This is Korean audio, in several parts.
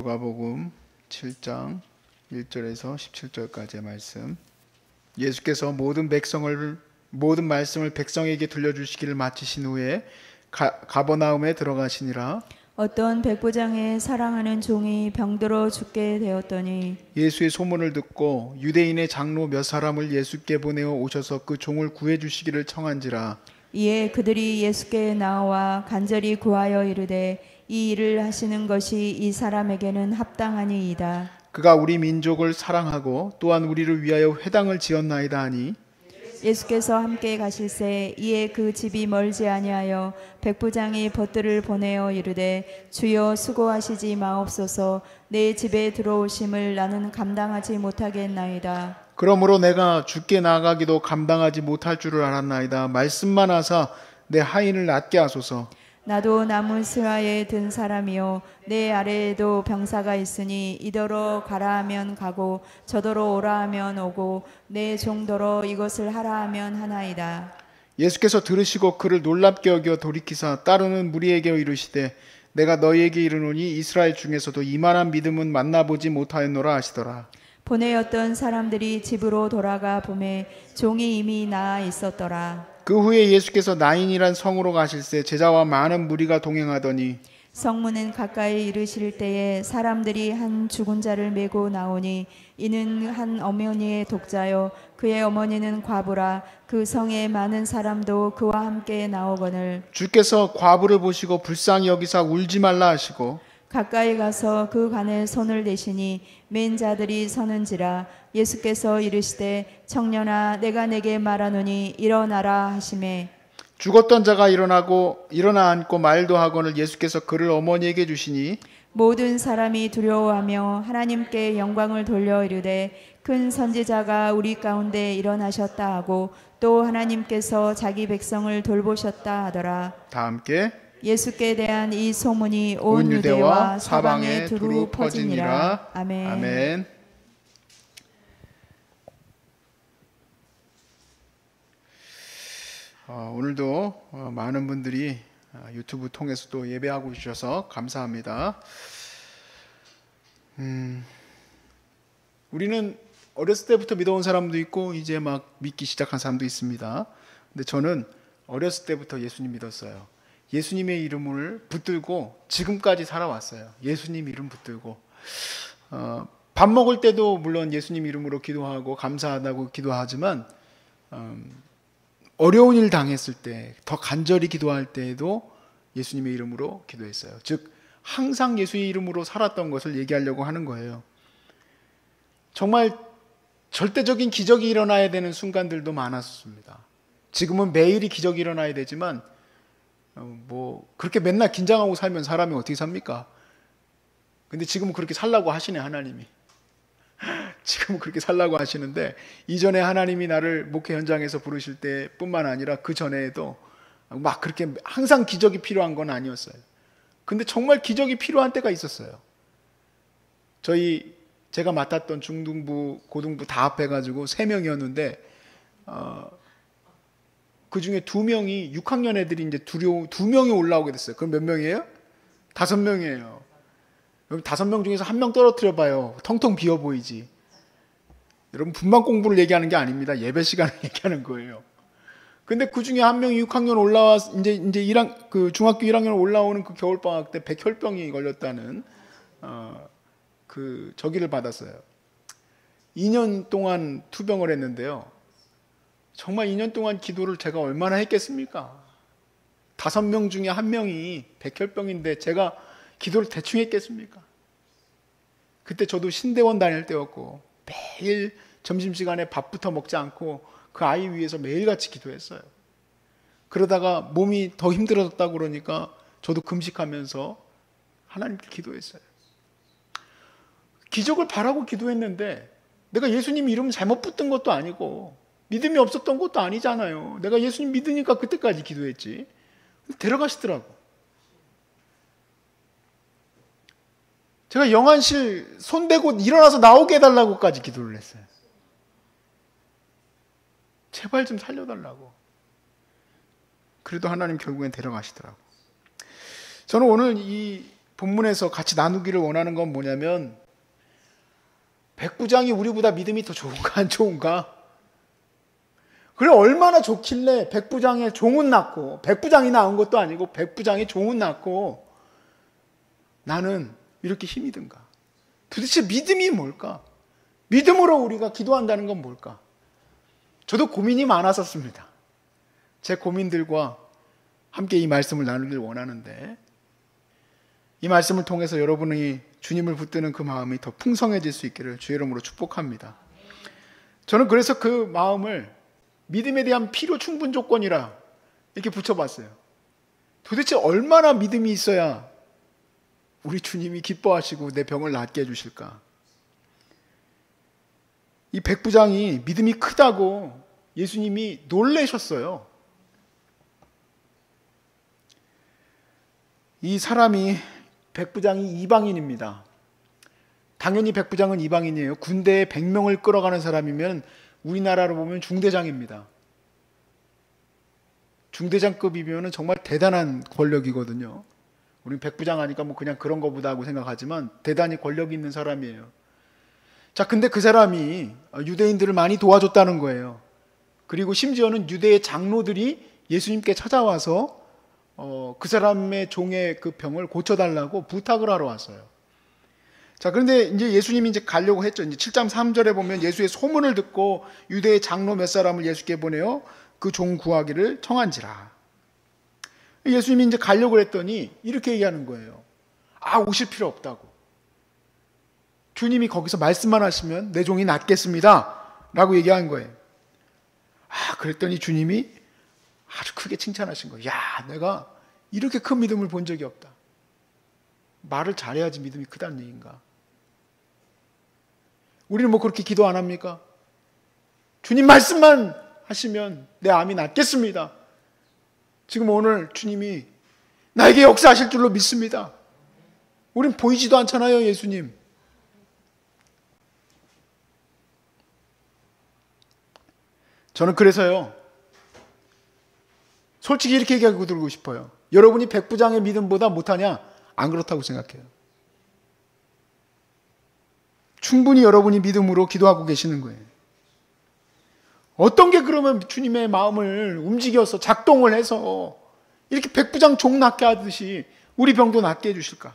누가복음 7장 1절에서 17절까지의 말씀. 예수께서 모든 말씀을 백성에게 들려주시기를 마치신 후에 가버나움에 들어가시니라. 어떤 백부장의 사랑하는 종이 병들어 죽게 되었더니 예수의 소문을 듣고 유대인의 장로 몇 사람을 예수께 보내어 오셔서 그 종을 구해 주시기를 청한지라. 이에 그들이 예수께 나와 간절히 구하여 이르되 이 일을 하시는 것이 이 사람에게는 합당하니이다. 그가 우리 민족을 사랑하고 또한 우리를 위하여 회당을 지었나이다 하니 예수께서 함께 가실새 이에 그 집이 멀지 아니하여 백부장이 벗들을 보내어 이르되 주여 수고하시지 마옵소서. 내 집에 들어오심을 나는 감당하지 못하겠나이다. 그러므로 내가 주께 나아가기도 감당하지 못할 줄을 알았나이다. 말씀만 하사 내 하인을 낫게 하소서. 나도 나무 스라에 든 사람이요 내 아래에도 병사가 있으니 이더러 가라 하면 가고 저더러 오라 하면 오고 내 종더러 이것을 하라 하면 하나이다. 예수께서 들으시고 그를 놀랍게 여겨 돌이키사 따르는 무리에게 이르시되 내가 너희에게 이르노니 이스라엘 중에서도 이만한 믿음은 만나보지 못하였노라 하시더라. 보내었던 사람들이 집으로 돌아가 보매 종이 이미 나아 있었더라. 그 후에 예수께서 나인이란 성으로 가실새 제자와 많은 무리가 동행하더니 성문은 가까이 이르실 때에 사람들이 한 죽은 자를 메고 나오니 이는 한 어머니의 독자요 그의 어머니는 과부라. 그 성에 많은 사람도 그와 함께 나오거늘 주께서 과부를 보시고 불쌍히 여기사 울지 말라 하시고 가까이 가서 그 간에 손을 대시니 맨 자들이 서는지라. 예수께서 이르시되 청년아 내가 내게 말하노니 일어나라 하시매 죽었던 자가 일어나 앉고 말도 하거늘 예수께서 그를 어머니에게 주시니 모든 사람이 두려워하며 하나님께 영광을 돌려 이르되 큰 선지자가 우리 가운데 일어나셨다 하고 또 하나님께서 자기 백성을 돌보셨다 하더라. 다 함께 예수께 대한 이 소문이 온 유대와 사방에 두루 퍼지니라. 아멘. 아멘. 오늘도 많은 분들이 유튜브 통해서 또 예배하고 주셔서 감사합니다. 우리는 어렸을 때부터 믿어온 사람도 있고 이제 막 믿기 시작한 사람도 있습니다. 근데 저는 어렸을 때부터 예수님 믿었어요. 예수님의 이름을 붙들고 지금까지 살아왔어요. 예수님 이름 붙들고 밥 먹을 때도 물론 예수님 이름으로 기도하고 감사하다고 기도하지만 어려운 일 당했을 때 더 간절히 기도할 때에도 예수님의 이름으로 기도했어요. 즉 항상 예수의 이름으로 살았던 것을 얘기하려고 하는 거예요. 정말 절대적인 기적이 일어나야 되는 순간들도 많았습니다. 지금은 매일이 기적이 일어나야 되지만 그렇게 맨날 긴장하고 살면 사람이 어떻게 삽니까? 근데 지금은 그렇게 살라고 하시네, 하나님이. 지금은 그렇게 살라고 하시는데 이전에 하나님이 나를 목회 현장에서 부르실 때뿐만 아니라 그 전에도 막 그렇게 항상 기적이 필요한 건 아니었어요. 근데 정말 기적이 필요한 때가 있었어요. 제가 맡았던 중등부, 고등부 다 합해가지고 3명이었는데 그 중에 2명이 6학년 애들이 이제 2명이 올라오게 됐어요. 그럼 몇 명이에요? 5명이에요. 그럼 5명 중에서 1명 떨어뜨려 봐요. 텅텅 비어 보이지. 여러분 분만 공부를 얘기하는 게 아닙니다. 예배 시간을 얘기하는 거예요. 근데 그 중에 1명이 6학년 올라와서 이제 그 중학교 1학년 올라오는 그 겨울 방학 때 백혈병이 걸렸다는 그 저기를 받았어요. 2년 동안 투병을 했는데요. 정말 2년 동안 기도를 제가 얼마나 했겠습니까? 5명 중에 1명이 백혈병인데 제가 기도를 대충 했겠습니까? 그때 저도 신대원 다닐 때였고 매일 점심시간에 밥부터 먹지 않고 그 아이 위해서 매일같이 기도했어요. 그러다가 몸이 더 힘들어졌다고 그러니까 저도 금식하면서 하나님께 기도했어요. 기적을 바라고 기도했는데 내가 예수님 이름 잘못 붙든 것도 아니고 믿음이 없었던 것도 아니잖아요. 내가 예수님 믿으니까 그때까지 기도했지. 데려가시더라고. 제가 영안실 손대고 일어나서 나오게 해달라고까지 기도를 했어요. 제발 좀 살려달라고. 그래도 하나님 결국엔 데려가시더라고. 저는 오늘 이 본문에서 같이 나누기를 원하는 건 뭐냐면, 백부장이 우리보다 믿음이 더 좋은가 안 좋은가? 그래, 얼마나 좋길래 백부장의 종은 낳고, 백부장이 낳은 것도 아니고 백부장의 종은 낳고 나는 이렇게 힘이 든가? 도대체 믿음이 뭘까? 믿음으로 우리가 기도한다는 건 뭘까? 저도 고민이 많았었습니다. 제 고민들과 함께 이 말씀을 나누길 원하는데, 이 말씀을 통해서 여러분이 주님을 붙드는 그 마음이 더 풍성해질 수 있기를 주의 이름으로 축복합니다. 저는 그래서 그 마음을 믿음에 대한 필요 충분 조건이라 이렇게 붙여봤어요. 도대체 얼마나 믿음이 있어야 우리 주님이 기뻐하시고 내 병을 낫게 해주실까? 이 백부장이 믿음이 크다고 예수님이 놀라셨어요. 이 사람이, 백부장이 이방인입니다. 당연히 백부장은 이방인이에요. 군대에 100명을 끌어가는 사람이면 우리나라로 보면 중대장입니다. 중대장급이면 정말 대단한 권력이거든요. 우리는 백부장 하니까 뭐 그냥 그런 거보다 하고 생각하지만 대단히 권력이 있는 사람이에요. 자, 근데 그 사람이 유대인들을 많이 도와줬다는 거예요. 그리고 심지어는 유대의 장로들이 예수님께 찾아와서 그 사람의 종의 그 병을 고쳐달라고 부탁을 하러 왔어요. 자, 그런데 이제 예수님이 이제 가려고 했죠. 이제 7장 3절에 보면 예수의 소문을 듣고 유대의 장로 몇 사람을 예수께 보내어 그 종 구하기를 청한지라. 예수님이 이제 가려고 했더니 이렇게 얘기하는 거예요. 오실 필요 없다고. 주님이 거기서 말씀만 하시면 내 종이 낫겠습니다 라고 얘기한 거예요. 그랬더니 주님이 아주 크게 칭찬하신 거예요. 내가 이렇게 큰 믿음을 본 적이 없다. 말을 잘해야지 믿음이 크다는 얘기인가? 우리는 뭐 그렇게 기도 안 합니까? 주님 말씀만 하시면 내 암이 낫겠습니다. 지금 오늘 주님이 나에게 역사하실 줄로 믿습니다. 우린 보이지도 않잖아요, 예수님. 저는 그래서요, 솔직히 이렇게 얘기하고 들고 싶어요. 여러분이 백부장의 믿음보다 못하냐? 안 그렇다고 생각해요. 충분히 여러분이 믿음으로 기도하고 계시는 거예요. 어떤 게 그러면 주님의 마음을 움직여서 작동을 해서 이렇게 백부장 종 낫게 하듯이 우리 병도 낫게 해주실까?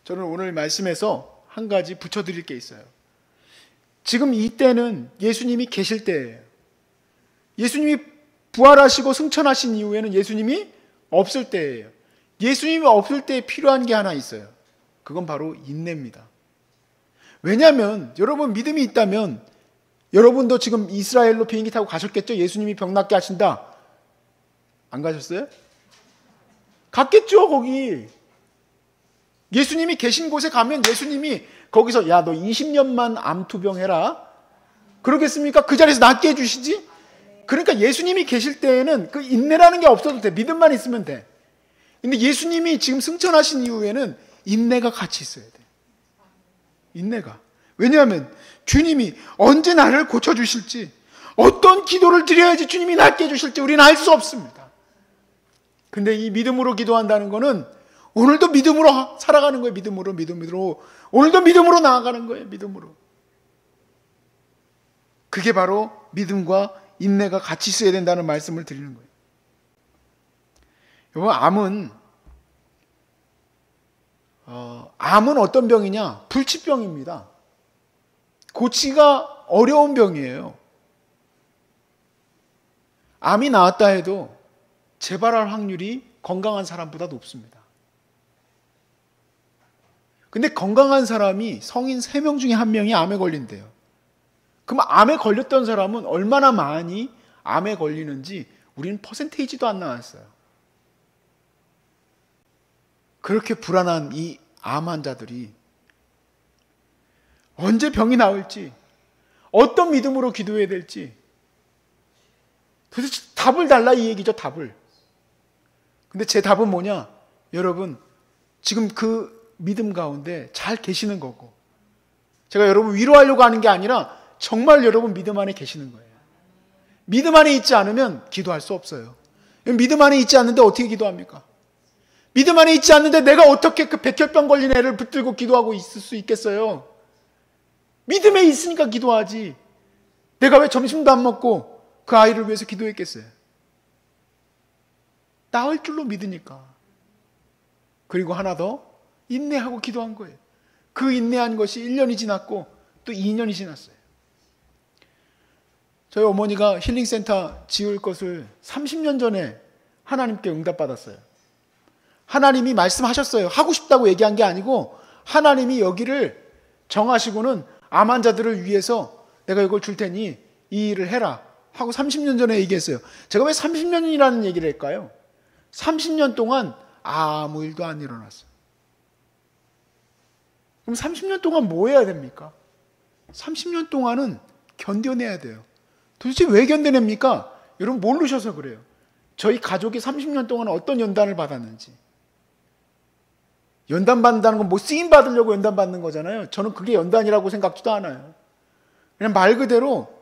저는 오늘 말씀에서 한 가지 붙여드릴 게 있어요. 지금 이때는 예수님이 계실 때예요. 예수님이 부활하시고 승천하신 이후에는 예수님이 없을 때예요. 예수님이 없을 때 필요한 게 하나 있어요. 그건 바로 인내입니다. 왜냐하면 여러분 믿음이 있다면 여러분도 지금 이스라엘로 비행기 타고 가셨겠죠? 예수님이 병 낫게 하신다. 안 가셨어요? 갔겠죠, 거기. 예수님이 계신 곳에 가면 예수님이 거기서 야, 너 20년만 암투병 해라. 그러겠습니까? 그 자리에서 낫게 해주시지? 그러니까 예수님이 계실 때에는 그 인내라는 게 없어도 돼. 믿음만 있으면 돼. 근데 예수님이 지금 승천하신 이후에는 인내가 같이 있어야 돼. 인내가. 왜냐하면 주님이 언제 나를 고쳐주실지, 어떤 기도를 드려야지 주님이 낫게 해주실지 우리는 알 수 없습니다. 근데 이 믿음으로 기도한다는 거는 오늘도 믿음으로 살아가는 거예요. 믿음으로. 오늘도 믿음으로 나아가는 거예요. 믿음으로. 그게 바로 믿음과 인내가 같이 있어야 된다는 말씀을 드리는 거예요. 여러분, 암은 어떤 병이냐? 불치병입니다. 고치기가 어려운 병이에요. 암이 나았다 해도 재발할 확률이 건강한 사람보다 높습니다. 근데 건강한 사람이 성인 3명 중에 1명이 암에 걸린대요. 그럼 암에 걸렸던 사람은 얼마나 많이 암에 걸리는지 우리는 퍼센테이지도 안 나왔어요. 그렇게 불안한 이 암 환자들이 언제 병이 나을지, 어떤 믿음으로 기도해야 될지 도대체 답을 달라 이 얘기죠, 답을. 근데 제 답은 뭐냐? 여러분, 지금 그 믿음 가운데 잘 계시는 거고, 제가 여러분 위로하려고 하는 게 아니라 정말 여러분 믿음 안에 계시는 거예요. 믿음 안에 있지 않으면 기도할 수 없어요. 믿음 안에 있지 않는데 어떻게 기도합니까? 믿음 안에 있지 않는데 내가 어떻게 그 백혈병 걸린 애를 붙들고 기도하고 있을 수 있겠어요? 믿음에 있으니까 기도하지. 내가 왜 점심도 안 먹고 그 아이를 위해서 기도했겠어요? 나을 줄로 믿으니까. 그리고 하나 더 인내하고 기도한 거예요. 그 인내한 것이 1년이 지났고 또 2년이 지났어요. 저희 어머니가 힐링센터 지을 것을 30년 전에 하나님께 응답받았어요. 하나님이 말씀하셨어요. 하고 싶다고 얘기한 게 아니고 하나님이 여기를 정하시고는 암 환자들을 위해서 내가 이걸 줄 테니 이 일을 해라 하고 30년 전에 얘기했어요. 제가 왜 30년이라는 얘기를 할까요? 30년 동안 아무 일도 안 일어났어요. 그럼 30년 동안 뭐 해야 됩니까? 30년 동안은 견뎌내야 돼요. 도대체 왜 견뎌냅니까? 여러분 모르셔서 그래요. 저희 가족이 30년 동안 어떤 연단을 받았는지. 연단 받는다는 건 뭐 쓰임 받으려고 연단 받는 거잖아요. 저는 그게 연단이라고 생각지도 않아요. 그냥 말 그대로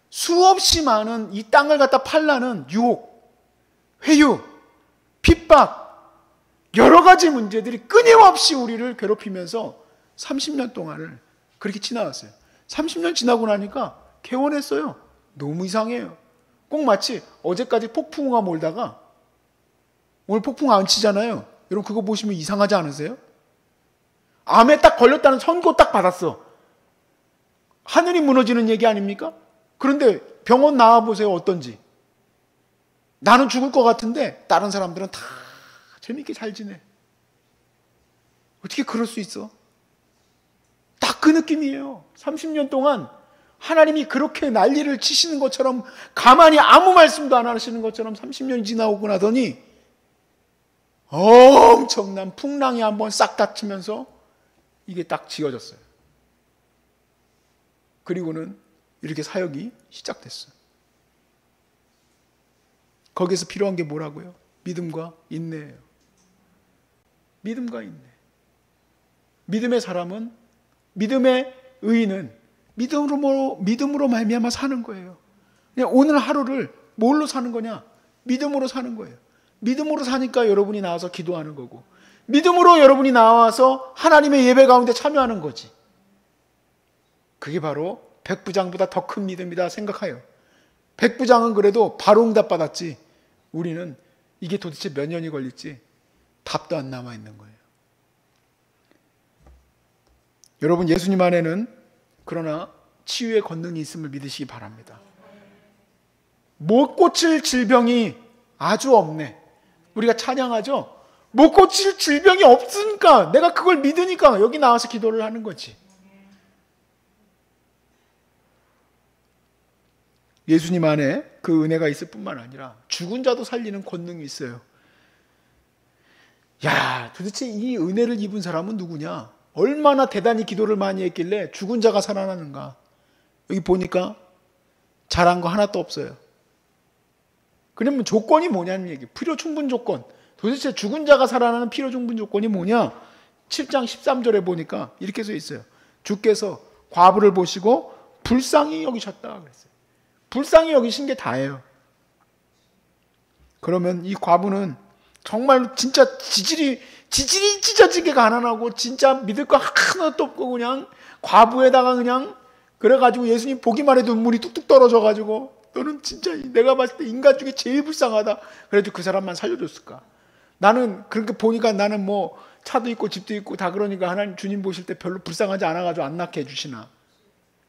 수없이 많은 이 땅을 갖다 팔라는 유혹, 회유, 핍박, 여러 가지 문제들이 끊임없이 우리를 괴롭히면서 30년 동안을 그렇게 지나왔어요. 30년 지나고 나니까 개원했어요. 너무 이상해요. 꼭 마치 어제까지 폭풍우가 몰다가 오늘 폭풍 안 치잖아요. 여러분 그거 보시면 이상하지 않으세요? 암에 딱 걸렸다는 선고 딱 받았어. 하늘이 무너지는 얘기 아닙니까? 그런데 병원 나와보세요. 어떤지. 나는 죽을 것 같은데 다른 사람들은 다 재밌게 잘 지내. 어떻게 그럴 수 있어? 딱 그 느낌이에요. 30년 동안 하나님이 그렇게 난리를 치시는 것처럼 가만히 아무 말씀도 안 하시는 것처럼 30년이 지나고 나더니 엄청난 풍랑이 한번 싹 닥치면서 이게 딱 지어졌어요. 그리고는 이렇게 사역이 시작됐어요. 거기에서 필요한 게 뭐라고요? 믿음과 인내예요. 믿음과 인내. 믿음의 사람은, 믿음의 의인은 믿음으로 말미암아 사는 거예요. 그냥 오늘 하루를 뭘로 사는 거냐? 믿음으로 사는 거예요. 믿음으로 사니까 여러분이 나와서 기도하는 거고, 믿음으로 여러분이 나와서 하나님의 예배 가운데 참여하는 거지. 그게 바로 백부장보다 더 큰 믿음이다 생각해요. 백부장은 그래도 바로 응답 받았지, 우리는 이게 도대체 몇 년이 걸릴지 답도 안 남아 있는 거예요. 여러분, 예수님 안에는 그러나 치유의 권능이 있음을 믿으시기 바랍니다. 못 고칠 질병이 아주 없네. 우리가 찬양하죠. 못 고칠 질병이 없으니까, 내가 그걸 믿으니까 여기 나와서 기도를 하는 거지. 예수님 안에 그 은혜가 있을 뿐만 아니라 죽은 자도 살리는 권능이 있어요. 야, 도대체 이 은혜를 입은 사람은 누구냐? 얼마나 대단히 기도를 많이 했길래 죽은 자가 살아나는가? 여기 보니까 잘한 거 하나도 없어요. 그러면 조건이 뭐냐는 얘기. 필요 충분 조건. 도대체 죽은 자가 살아나는 필요 충분 조건이 뭐냐? 7장 13절에 보니까 이렇게 써 있어요. 주께서 과부를 보시고 불쌍히 여기셨다 그랬어요. 불쌍히 여기신 게 다예요. 그러면 이 과부는 정말 진짜 지질이 찢어지게 가난하고 진짜 믿을 거 하나도 없고 그냥 과부에다가 그냥 그래가지고 예수님 보기만 해도 눈물이 뚝뚝 떨어져가지고, 너는 진짜 내가 봤을 때 인간 중에 제일 불쌍하다. 그래도 그 사람만 살려줬을까? 나는 그렇게 보니까 나는 뭐 차도 있고 집도 있고 다 그러니까 하나님 주님 보실 때 별로 불쌍하지 않아가지고 안 낳게 해주시나?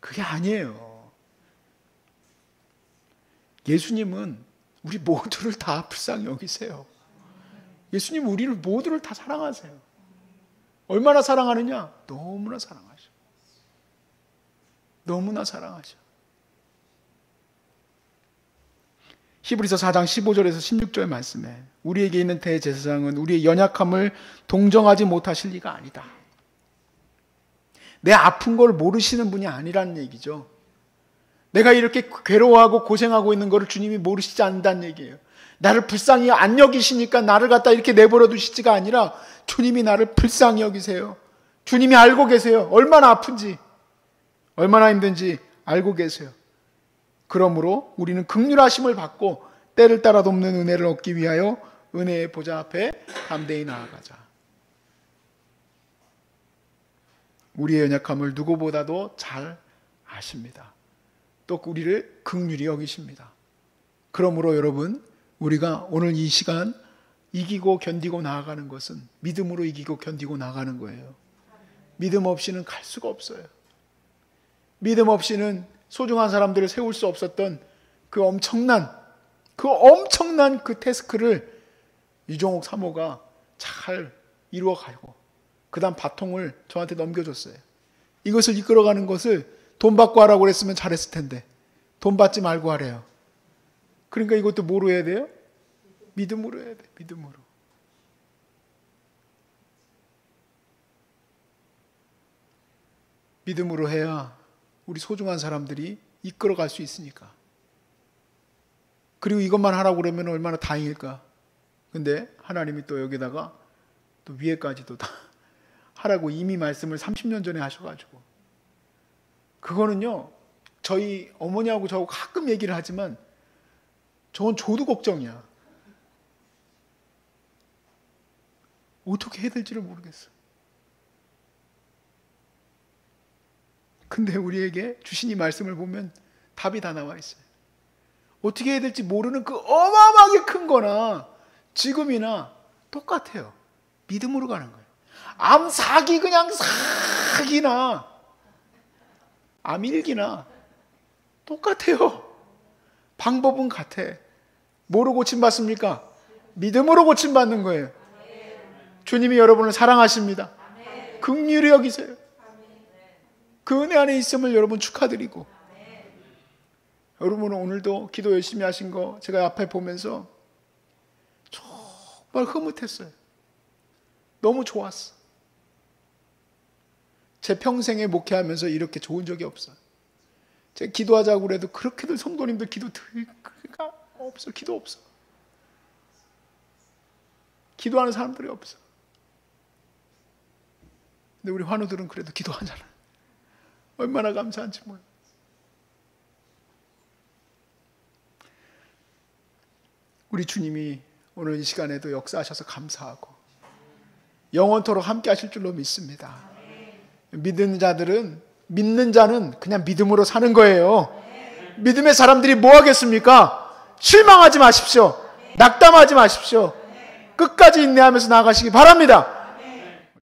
그게 아니에요. 예수님은 우리 모두를 다 불쌍히 여기세요. 예수님 우리를 모두를 다 사랑하세요. 얼마나 사랑하느냐? 너무나 사랑하셔. 너무나 사랑하셔. 히브리서 4장 15절에서 16절 말씀에 우리에게 있는 대제사장은 우리의 연약함을 동정하지 못하실 리가 아니다. 내 아픈 걸 모르시는 분이 아니라는 얘기죠. 내가 이렇게 괴로워하고 고생하고 있는 거를 주님이 모르시지 않는다는 얘기예요. 나를 불쌍히 안 여기시니까 나를 갖다 이렇게 내버려 두시지가 아니라 주님이 나를 불쌍히 여기세요. 주님이 알고 계세요. 얼마나 아픈지, 얼마나 힘든지 알고 계세요. 그러므로 우리는 긍휼하심을 받고 때를 따라 돕는 은혜를 얻기 위하여 은혜의 보좌 앞에 담대히 나아가자. 우리의 연약함을 누구보다도 잘 아십니다. 또 우리를 긍휼히 여기십니다. 그러므로 여러분, 우리가 오늘 이 시간 이기고 견디고 나아가는 것은 믿음으로 이기고 견디고 나아가는 거예요. 믿음 없이는 갈 수가 없어요. 믿음 없이는 소중한 사람들을 세울 수 없었던 그 엄청난 그 태스크를 유종옥 사모가 잘 이루어가고 그 다음 바통을 저한테 넘겨줬어요. 이것을 이끌어가는 것을 돈 받고 하라고 그랬으면 잘했을 텐데 돈 받지 말고 하래요. 그러니까 이것도 뭐로 해야 돼요? 믿음으로 해야 돼. 믿음으로. 믿음으로 해야 우리 소중한 사람들이 이끌어갈 수 있으니까. 그리고 이것만 하라고 그러면 얼마나 다행일까. 근데 하나님이 또 여기다가 또 위에까지도 다 하라고 이미 말씀을 30년 전에 하셔가지고. 그거는요, 저희 어머니하고 저하고 가끔 얘기를 하지만 저건 저도 걱정이야. 어떻게 해야 될지를 모르겠어. 근데 우리에게 주신 이 말씀을 보면 답이 다 나와 있어요. 어떻게 해야 될지 모르는 그 어마어마하게 큰 거나 지금이나 똑같아요. 믿음으로 가는 거예요. 암 사기 그냥 사기나 암 일기나 똑같아요. 방법은 같아. 뭐로 고침받습니까? 믿음으로 고침받는 거예요. 주님이 여러분을 사랑하십니다. 긍휼히 여기세요. 그 은혜 안에 있음을 여러분 축하드리고, 여러분은 오늘도 기도 열심히 하신 거 제가 앞에 보면서 정말 흐뭇했어요. 너무 좋았어. 제 평생에 목회하면서 이렇게 좋은 적이 없어요. 제가 기도하자고 그래도 그렇게들 성도님들 기도 없어. 기도 없어. 기도하는 사람들이 없어. 근데 우리 환우들은 그래도 기도하잖아. 얼마나 감사한지 몰라. 우리 주님이 오늘 이 시간에도 역사하셔서 감사하고 영원토록 함께 하실 줄로 믿습니다. 믿는 자는 그냥 믿음으로 사는 거예요. 믿음의 사람들이 뭐 하겠습니까? 실망하지 마십시오. 낙담하지 마십시오. 끝까지 인내하면서 나아가시기 바랍니다.